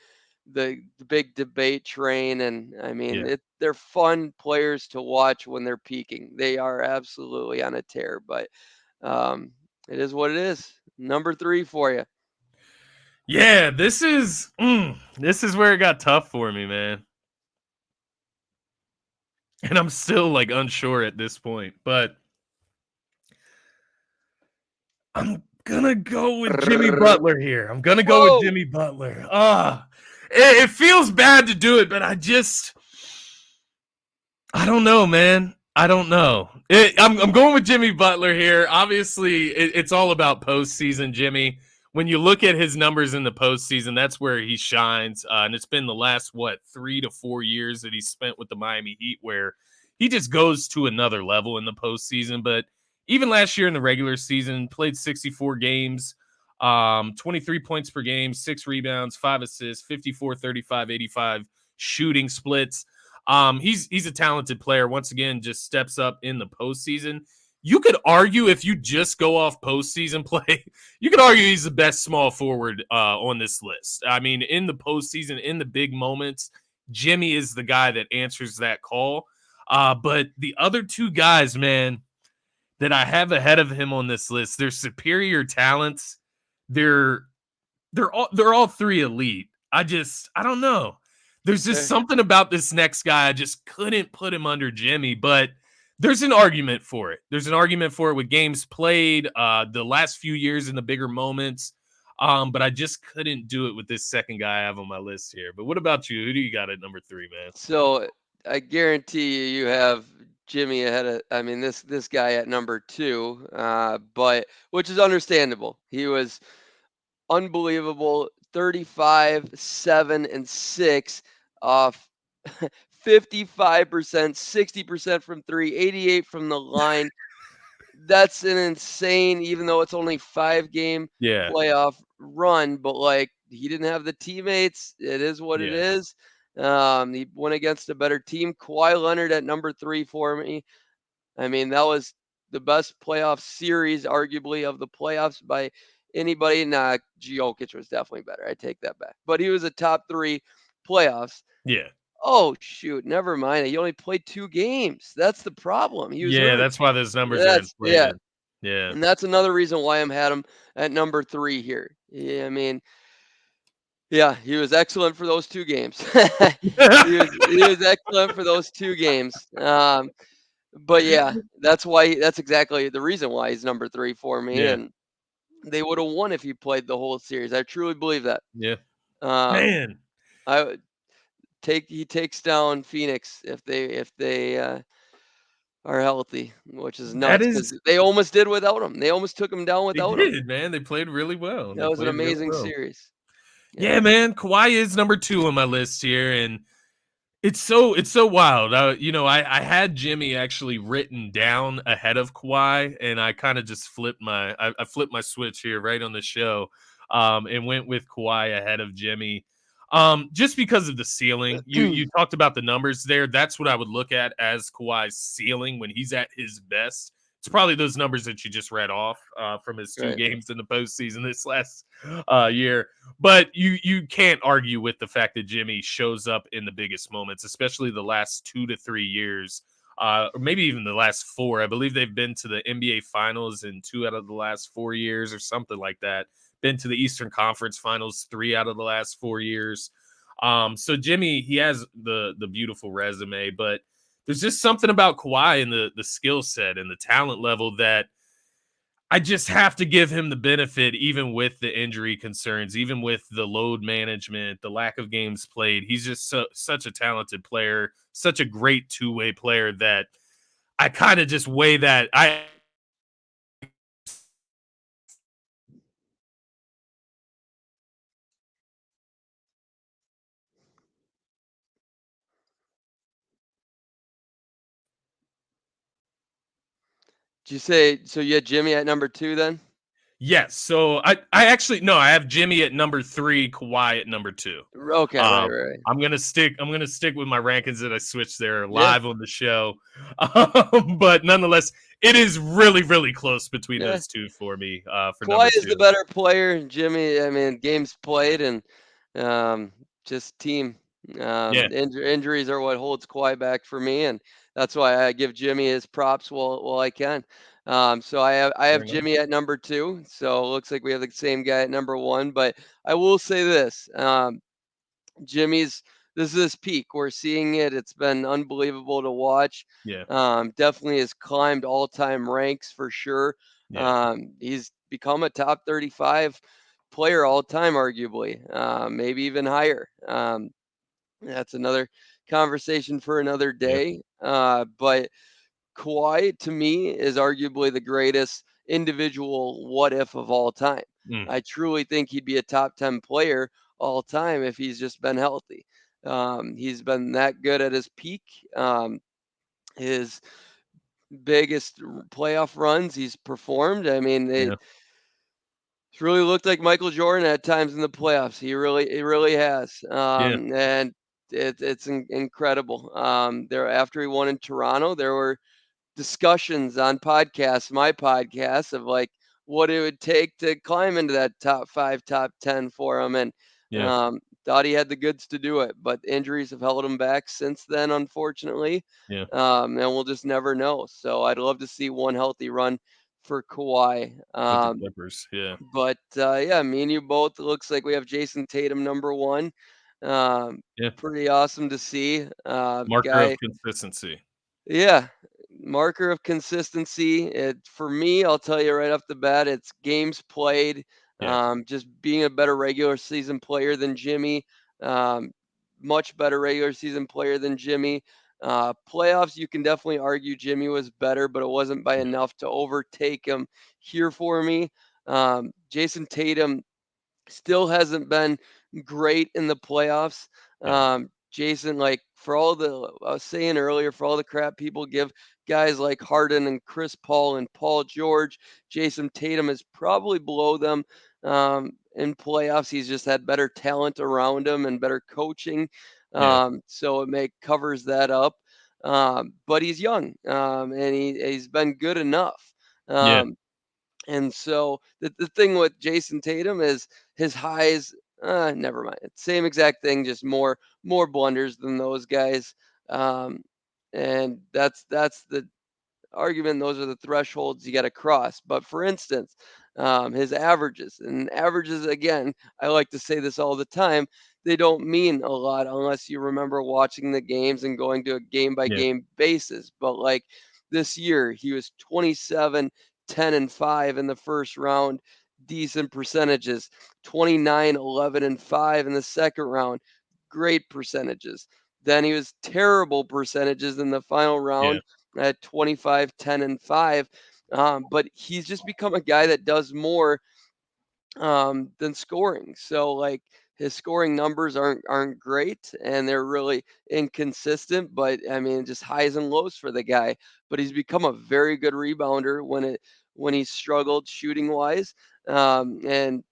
the big debate train. And I mean, Yeah. they're fun players to watch when they're peaking. They are absolutely on a tear, but um, it is what it is. Number 3 for you. Yeah, this is where it got tough for me, man. And I'm still like unsure at this point, but I'm gonna go with Jimmy Butler here. I'm gonna go with Whoa! Jimmy Butler. It feels bad to do it, but I don't know, man. I don't know. I'm going with Jimmy Butler here. Obviously, it's all about postseason, Jimmy. When you look at his numbers in the postseason, that's where he shines. And it's been the last, 3 to 4 years that he spent with the Miami Heat, where he just goes to another level in the postseason. But even last year in the regular season, played 64 games, 23 points per game, 6 rebounds, 5 assists, 54, 35, 85 shooting splits. He's a talented player. Once again, just steps up in the postseason. You could argue if you just go off postseason play, you could argue he's the best small forward on this list. I mean, in the postseason, in the big moments, Jimmy is the guy that answers that call. But the other two guys, man, that I have ahead of him on this list, they're superior talents. They're they're all three elite. I don't know. There's just Okay. something about this next guy. I just couldn't put him under Jimmy, but there's an argument for it. There's an argument for it with games played, the last few years in the bigger moments. But I just couldn't do it with this second guy I have on my list here. But what about you? Who do you got at number 3, man? So I guarantee you have Jimmy ahead of. I mean, this guy at number 2, but which is understandable. He was unbelievable. 35, 7, and 6 off 55%, 60% from three, 88 from the line. That's an insane, even though it's only 5 game Yeah, playoff run, but like he didn't have the teammates. It is what it yeah, is. He went against a better team. Kawhi Leonard at number 3 for me. I mean, that was the best playoff series, arguably, of the playoffs by anybody. Nah, Jokic was definitely better. I take that back. But he was a top 3 playoffs. yeah, Oh shoot, never mind. He only played 2 games. That's the problem. He was yeah. hurt. That's why those numbers are That's yeah. inflated. Yeah. And that's another reason why I'm had him at number 3 here. Yeah, I mean, yeah, he was excellent for those 2 games. He was excellent for those 2 games. But yeah, that's exactly the reason why he's number 3 for me. Yeah. And they would have won if he played the whole series. I truly believe that. Yeah. Um, Man. I would he takes down Phoenix if they are healthy, which is That nuts is because they almost did without him. They almost took him down They without him. did, man. They played really well. They That was an played really amazing well. series. Yeah. Yeah, man. Kawhi is number 2 on my list here, and it's so wild. I had Jimmy actually written down ahead of Kawhi, and I kind of just I flipped my switch here right on the show, and went with Kawhi ahead of Jimmy, just because of the ceiling. You talked about the numbers there. That's what I would look at as Kawhi's ceiling when he's at his best. It's probably those numbers that you just read off from his two Right. games in the postseason this last year. But you can't argue with the fact that Jimmy shows up in the biggest moments, especially the last 2 to 3 years, or maybe even the last 4. I believe they've been to the NBA Finals in 2 out of the last 4 years, or something like that. Been to the Eastern Conference Finals 3 out of the last 4 years. So Jimmy, he has the beautiful resume, but there's just something about Kawhi and the skill set and the talent level that I just have to give him the benefit, even with the injury concerns, even with the load management, the lack of games played. He's just such a talented player, such a great two-way player that I kind of just weigh that. I you say so? You had Jimmy at number 2 then? Yes. So I actually no, I have Jimmy at number 3, Kawhi at number 2. Okay, right, right, right. I'm gonna stick with my rankings that I switched there Yeah, live on the show. But nonetheless, it is really, really close between yeah. those two for me for Kawhi number is the 2. better player. Jimmy, I mean, games played and um, just team. Yeah, Injuries are what holds Kawhi back for me, and that's why I give Jimmy his props while I can. So I fair have enough. Jimmy at number 2. So it looks like we have the same guy at number 1. But I will say this: Jimmy's this is his peak. We're seeing it. It's been unbelievable to watch. Yeah, Definitely has climbed all-time ranks for sure. yeah, He's become a top 35 player all time, arguably, maybe even higher. That's another conversation for another yeah. day. But Kawhi, to me, is arguably the greatest individual what if of all time. Mm, I truly think he'd be a top 10 player all time if he's just been healthy. He's been that good at his peak. His biggest playoff runs he's performed. I mean, yeah, it's really looked like Michael Jordan at times in the playoffs. It really has. yeah, And it's incredible. There after he won in Toronto, there were discussions on podcasts, my podcast, of like what it would take to climb into that top 5, top 10 for him, and yeah, um, thought he had the goods to do it. But injuries have held him back since then, unfortunately, yeah. and we'll just never know. So I'd love to see one healthy run for Kawhi. With the Clippers. Yeah, But yeah, me and you both. It looks like we have Jason Tatum number 1. Um, yeah. Pretty awesome to see. Marker of Guy, consistency. yeah, marker of consistency. It for me, I'll tell you right off the bat, it's games played. Yeah, Just being a better regular season player than Jimmy. Um, Much better regular season player than Jimmy. Playoffs, you can definitely argue Jimmy was better, but it wasn't by yeah, enough to overtake him here for me. Jason Tatum still hasn't been great in the playoffs. yeah, Jason, like for all the I was saying earlier, for all the crap people give guys like Harden and Chris Paul and Paul George, Jason Tatum is probably below them in playoffs. He's just had better talent around him and better coaching, yeah, so it may covers that up. But he's young, and he's been good enough. yeah, Um, and so the thing with Jason Tatum is his highs, never mind. Same exact thing, just more blunders than those guys. Um, and that's the argument. Those are the thresholds you got to cross. But for instance, his averages and averages again, I like to say this all the time. They don't mean a lot unless you remember watching the games and going to a game by yeah, game basis. But like this year, he was 27, 10, and 5 in the first round, decent percentages. 29, 11, and 5 in the second round, great percentages. Then he was terrible percentages in the final yeah, round at 25, 10, and 5. But he's just become a guy that does more than scoring. So like his scoring numbers aren't great and they're really inconsistent. But I mean, just highs and lows for the guy. But he's become a very good rebounder when he's struggled shooting wise. And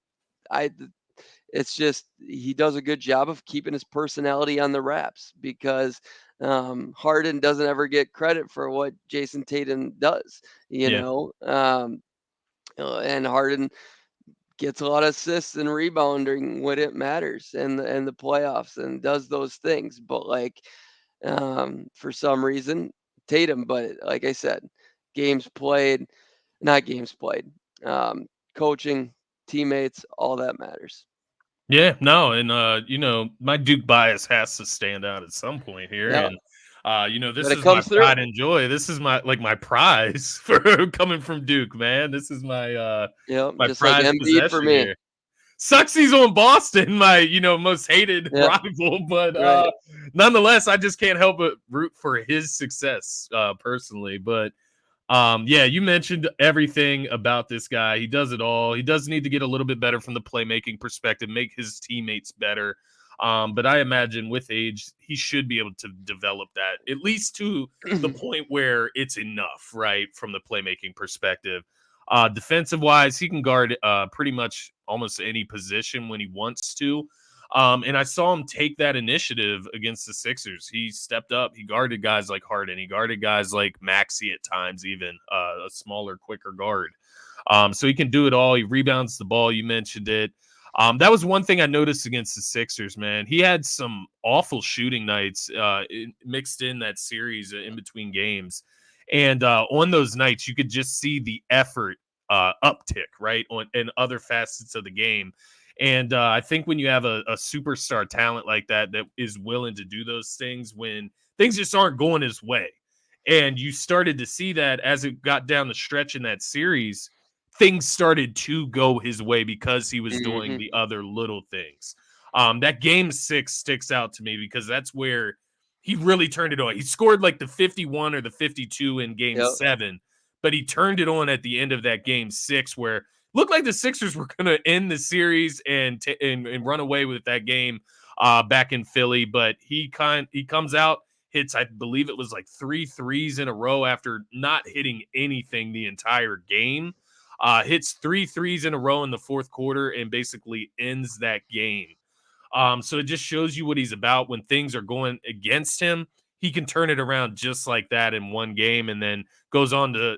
I it's just he does a good job of keeping his personality on the wraps because Harden doesn't ever get credit for what Jason Tatum does, yeah, and Harden gets a lot of assists and rebounding when it matters and the playoffs and does those things. But like for some reason, Tatum, but like I said, games played, not games played, um, coaching, teammates, all that matters. yeah. No, and my Duke bias has to stand out at some point here, Yeah, and this but it is my comes through. pride and joy. This is my prize for coming from Duke, man. This is Yep, my just like prized Embiid for possession me. here. Sucks he's on Boston, my most hated Yep, rival, but right. nonetheless, I just can't help but root for his success personally. But yeah, you mentioned everything about this guy. He does it all. He does need to get a little bit better from the playmaking perspective, make his teammates better. But I imagine with age, he should be able to develop that at least to the point where it's enough, right? From the playmaking perspective. Defensive wise, he can guard pretty much almost any position when he wants to. And I saw him take that initiative against the Sixers. He stepped up. He guarded guys like Harden. He guarded guys like Maxey at times, even a smaller, quicker guard. So he can do it all. He rebounds the ball. You mentioned it. That was one thing I noticed against the Sixers, man. He had some awful shooting nights mixed in that series in between games. And on those nights, you could just see the effort uptick, right, on in other facets of the game. And I think when you have a superstar talent like that is willing to do those things when things just aren't going his way, and you started to see that as it got down the stretch in that series, things started to go his way because he was doing Hmm. the other little things. That game 6 sticks out to me because that's where he really turned it on. He scored like the 51 or the 52 in game Yep. 7, but he turned it on at the end of that game 6 where looked like the Sixers were going to end the series and run away with that game back in Philly. But he comes out, hits, I believe it was like 3 threes in a row after not hitting anything the entire game. Hits 3 threes in a row in the fourth quarter and basically ends that game. So it just shows you what he's about. When things are going against him, he can turn it around just like that in one game and then goes on to,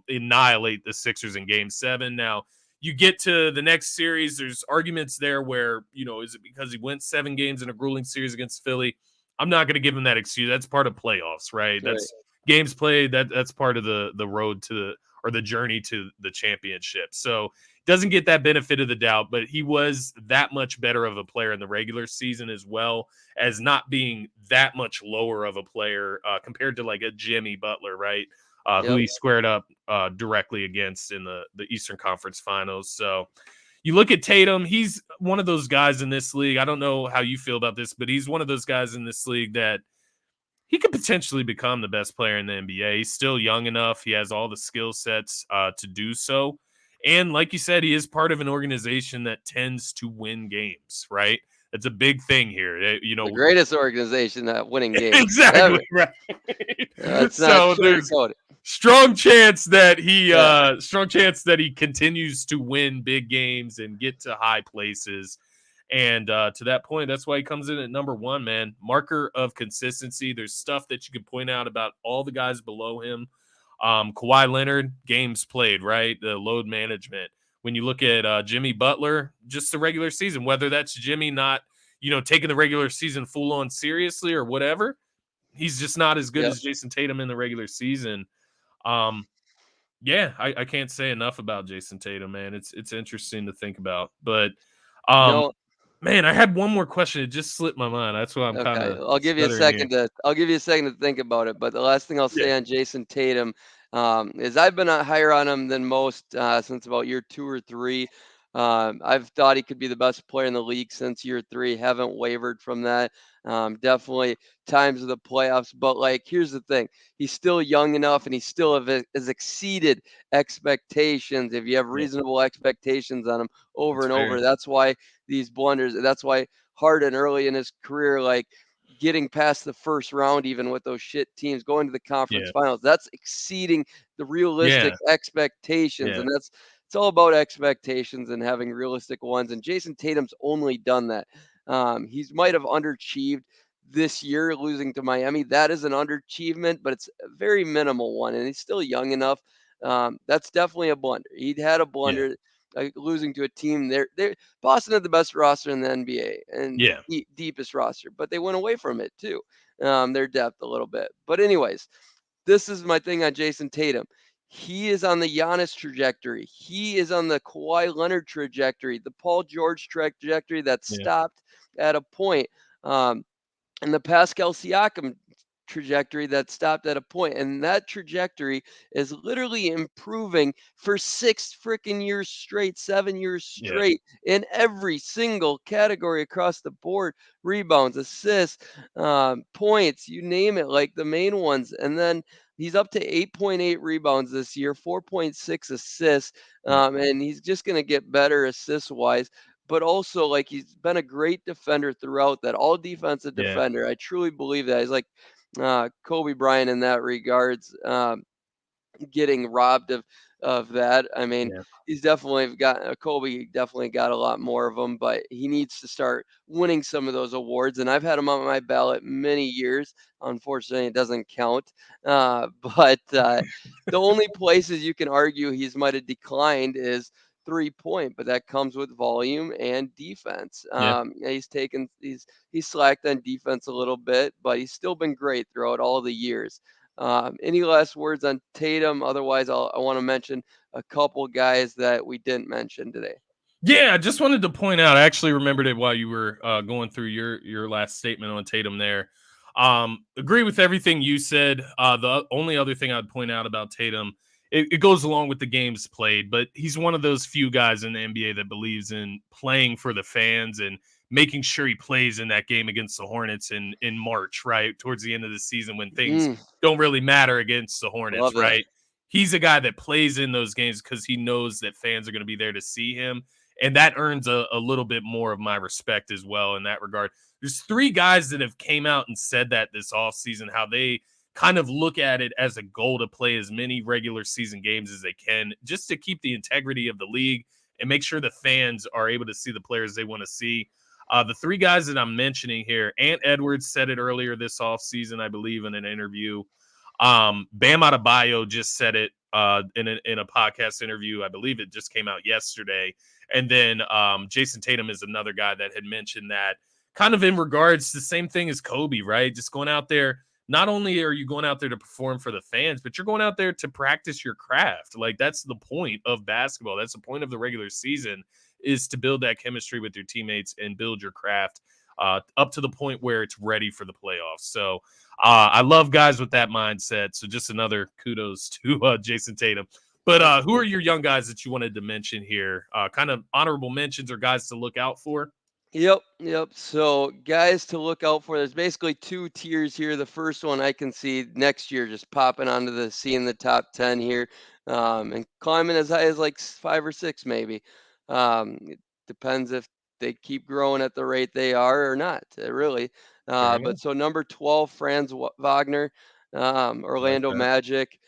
annihilate the Sixers in game 7. Now, you get to the next series, there's arguments there where, is it because he went 7 games in a grueling series against Philly? I'm not going to give him that excuse. That's part of playoffs, right? Right. That's games played. That's part of the road to or the journey to the championship. So doesn't get that benefit of the doubt, but he was that much better of a player in the regular season as well as not being that much lower of a player compared to like a Jimmy Butler, right? Who Yep. he squared up directly against in the Eastern Conference Finals. So you look at Tatum, he's one of those guys in this league. I don't know how you feel about this, but he's one of those guys in this league that he could potentially become the best player in the NBA. He's still young enough. He has all the skill sets to do so. And like you said, he is part of an organization that tends to win games, right? That's a big thing here. The greatest organization at winning games exactly ever. right. Let's not So there's sugarcoat it. Yeah. strong chance that he continues to win big games and get to high places. And to that point, that's why he comes in at number 1, man. Marker of consistency. There's stuff that you can point out about all the guys below him. Kawhi Leonard, games played, right? The load management. When you look at Jimmy Butler, just the regular season, whether that's Jimmy not, taking the regular season full on seriously or whatever, he's just not as good Yep. as Jason Tatum in the regular season. Um, yeah, I can't say enough about Jason Tatum, man. It's interesting to think about. But You um, know, man, I had one more question. It just slipped my mind. That's why I'm kind okay, of I'll give you a stuttering here. second to think about it. But the last thing I'll Yeah, say on Jason Tatum is I've been higher on him than most since about year 2 or 3. I've thought he could be the best player in the league since year 3. Haven't wavered from that. Definitely times of the playoffs. But like, here's the thing: he's still young enough, and he still has exceeded expectations. If you have yeah, reasonable expectations on him over that's and fair. over, that's why these blunders. That's why Harden early in his career, like getting past the first round, even with those shit teams, going to the conference Yeah, finals. That's exceeding the realistic yeah, expectations. yeah, And it's all about expectations and having realistic ones. And Jason Tatum's only done that. He's might have underachieved this year, losing to Miami. That is an underachievement, but it's a very minimal one. And he's still young enough. That's definitely a blunder. He'd had a yeah, blunder. Losing to a team, they're Boston had the best roster in the NBA and yeah, deepest roster, but they went away from it too. Their depth a little bit. But anyways, this is my thing on Jason Tatum. He is on the Giannis trajectory. He is on the Kawhi Leonard trajectory, the Paul George trajectory that yeah, stopped at a point. Um, and the Pascal Siakam trajectory that stopped at a point. And that trajectory is literally improving for 6 freaking years straight, 7 years yeah, straight in every single category across the board: rebounds, assists, points, you name it, like the main ones. And then he's up to 8.8 rebounds this year, 4.6 assists. yeah, And he's just going to get better assist wise. but also like he's been a great defender throughout that, all defensive Yeah. defender. I truly believe that he's like Kobe Bryant in that regards. Getting robbed of that. I mean, Yeah. he's definitely got Kobe definitely got a lot more of them, but he needs to start winning some of those awards. And I've had him on my ballot many years. Unfortunately, it doesn't count. But the only places you can argue he's might have declined is 3-point, but that comes with volume and defense. Yeah. Yeah, he's slacked on defense a little bit, but he's still been great throughout all the years. Any last words on Tatum? Otherwise, I want to mention a couple guys that we didn't mention today. Yeah, I just wanted to point out. I actually remembered it while you were going through your last statement on Tatum. There, agree with everything you said. The only other thing I'd point out about Tatum, it goes along with the games played, but he's one of those few guys in the NBA that believes in playing for the fans and making sure he plays in that game against the Hornets in March, right towards the end of the season when things Mm, don't really matter against the Hornets, love that. right. He's a guy that plays in those games because he knows that fans are going to be there to see him, and that earns a little bit more of my respect as well in that regard. There's three guys that have came out and said that this offseason, how they kind of look at it as a goal to play as many regular season games as they can just to keep the integrity of the league and make sure the fans are able to see the players they want to see. The three guys that I'm mentioning here, Ant Edwards said it earlier this offseason, I believe, in an interview. Bam Adebayo just said it in a podcast interview. I believe it just came out yesterday. And then Jason Tatum is another guy that had mentioned that kind of in regards to the same thing as Kobe, right? Just going out there. Not only are you going out there to perform for the fans, but you're going out there to practice your craft. Like that's the point of basketball. That's the point of the regular season is to build that chemistry with your teammates and build your craft up to the point where it's ready for the playoffs. So I love guys with that mindset. So just another kudos to Jason Tatum. But who are your young guys that you wanted to mention here? Kind of honorable mentions or guys to look out for? Yep. So, guys to look out for. There's basically two tiers here. The first one I can see next year just popping onto the scene in the top 10 here, and climbing as high as like 5 or 6, maybe. It depends if they keep growing at the rate they are or not, really. Fair But enough. so number 12, Wagner, Like Orlando that. Magic.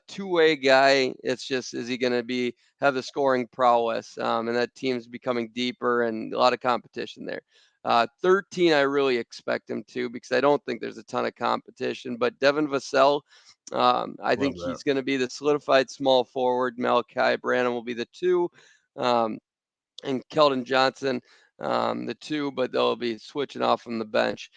Two-way guy. It's just, is he going to have the scoring prowess? And that team's becoming deeper and a lot of competition there. 13, I really expect him to because I don't think there's a ton of competition. But Devin Vassell, I Love think that. he's going to be the solidified small forward. Malachi Branham will be the 2. Um, and Keldon Johnson, the 2, but they'll be switching off from the bench,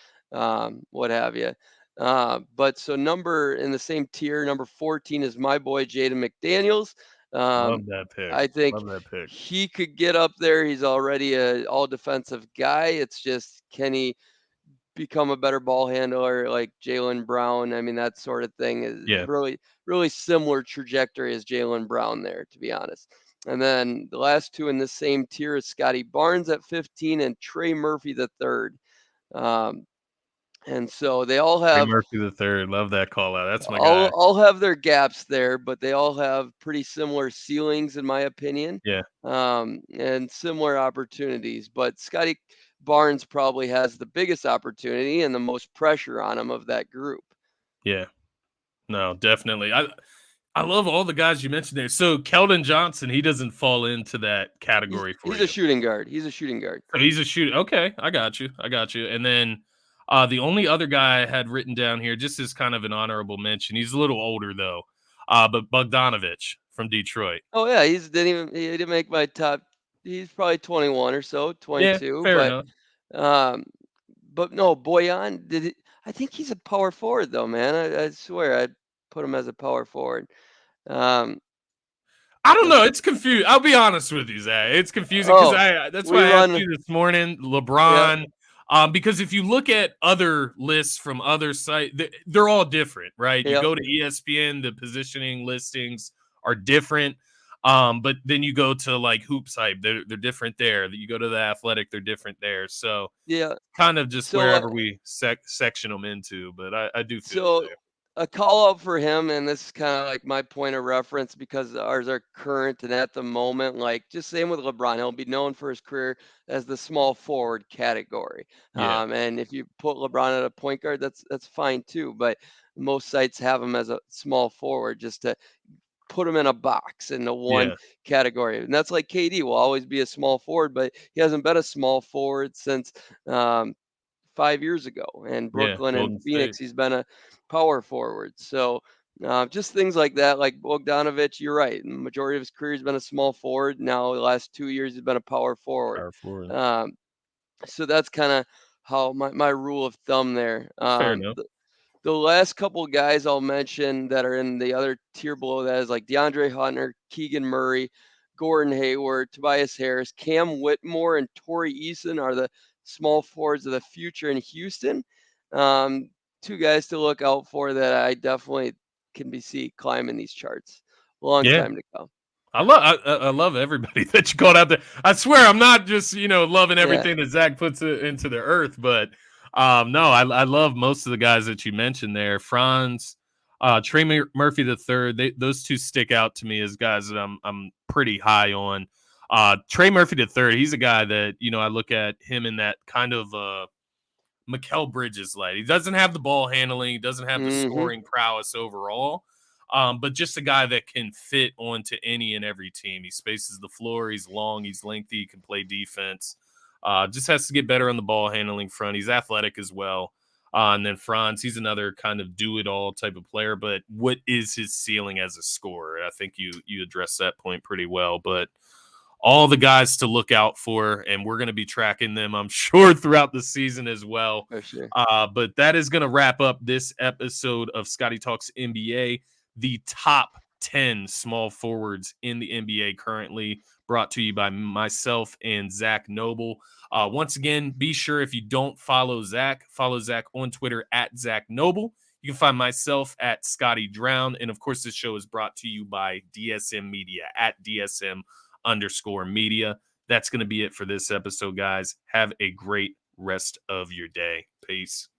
what have you. But so number in the same tier, number 14 is my boy Jaden McDaniels. Um, Love that pick. I think Love that pick. he could get up there. He's already a all defensive guy. It's just, can he become a better ball handler like Jaylen Brown? I mean, that sort of thing is Yeah. really, really similar trajectory as Jaylen Brown there, to be honest. And then the last two in the same tier is Scotty Barnes at 15 and Trey Murphy the third. Um, and so they all Trey have Murphy the third. Love that call out. That's my all guy. all have their gaps there, but they all have pretty similar ceilings, in my opinion, Yeah. and similar opportunities. But Scotty Barnes probably has the biggest opportunity and the most pressure on him of that group. Yeah. No, definitely. I love all the guys you mentioned there. So Keldon Johnson, he doesn't fall into that He's category for he's a you. shooting guard. He's a shooting guard. So he's a shooter. Okay, I got you. I got you. And then the only other guy I had written down here, just as kind of an honorable mention, he's a little older though, but Bogdanovich from Detroit. Oh yeah, he didn't make my top. He's probably 21 or so, Yeah, 22. fair enough. Um, but no, Boyan did it. I think he's a power forward though, man. I swear I'd put him as a power forward. Um, I don't let's know. It's confused. I'll be honest with you, Zach. It's confusing because Oh, I that's we why I asked run. you this morning, Yeah, LeBron. Because if you look at other lists from other sites, they're all different, right? You yep, go to ESPN, the positioning listings are different. But then you go to like Hoops Hype, they're different there. You go to the Athletic, they're different there. So yeah. kind of just So, wherever we section them into. But I do feel you so there. a call out for him, and this is kind of like my point of reference because ours are current and at the moment. Like just same with LeBron, he'll be known for his career as the small forward category. Yeah. And if you put LeBron at a point guard, that's fine too. But most sites have him as a small forward just to put him in a box into one Yeah. category. And that's like KD will always be a small forward, but he hasn't been a small forward since um, 5 years ago. And Yeah. Brooklyn and Golden State. Phoenix, he's been a power forward. So just things like that, like Bogdanovich, you're right. The majority of his career, he's been a small forward. Now, the last 2 years, he's been a power forward. Power forward. Um, so that's kind of how my rule of thumb there. Fair enough. The last couple guys I'll mention that are in the other tier below that is like DeAndre Hunter, Keegan Murray, Gordon Hayward, Tobias Harris, Cam Whitmore, and Torrey Eason are the small forwards of the future in Houston. Um, Two guys to look out for that I definitely can be see climbing these charts. Long Yeah. time to come. I love everybody that you called out there. I swear I'm not just loving Yeah. everything that Zach puts into the earth, but no, I love most of the guys that you mentioned there. Franz, Trey Murphy the third, those two stick out to me as guys that I'm pretty high on. Trey Murphy the third, he's a guy that I look at him in that kind of Mikal Bridges light. He doesn't have the ball handling, he doesn't have the Mm-hmm. scoring prowess overall. But just a guy that can fit onto any and every team. He spaces the floor. He's long. He's lengthy. He can play defense. Just has to get better on the ball handling front. He's athletic as well. And then Franz, he's another kind of do-it-all type of player. But what is his ceiling as a scorer? I think you addressed that point pretty well. But all the guys to look out for, and we're going to be tracking them, I'm sure, throughout the season as well. For sure. But that is going to wrap up this episode of Scotty Talks NBA, the top 10 small forwards in the NBA currently, brought to you by myself and Zach Noble. Once again, be sure if you don't follow Zach on Twitter at Zach Noble. You can find myself at Scotty Drown. And of course, this show is brought to you by DSM Media at DSM_media. That's going to be it for this episode, guys. Have a great rest of your day. Peace.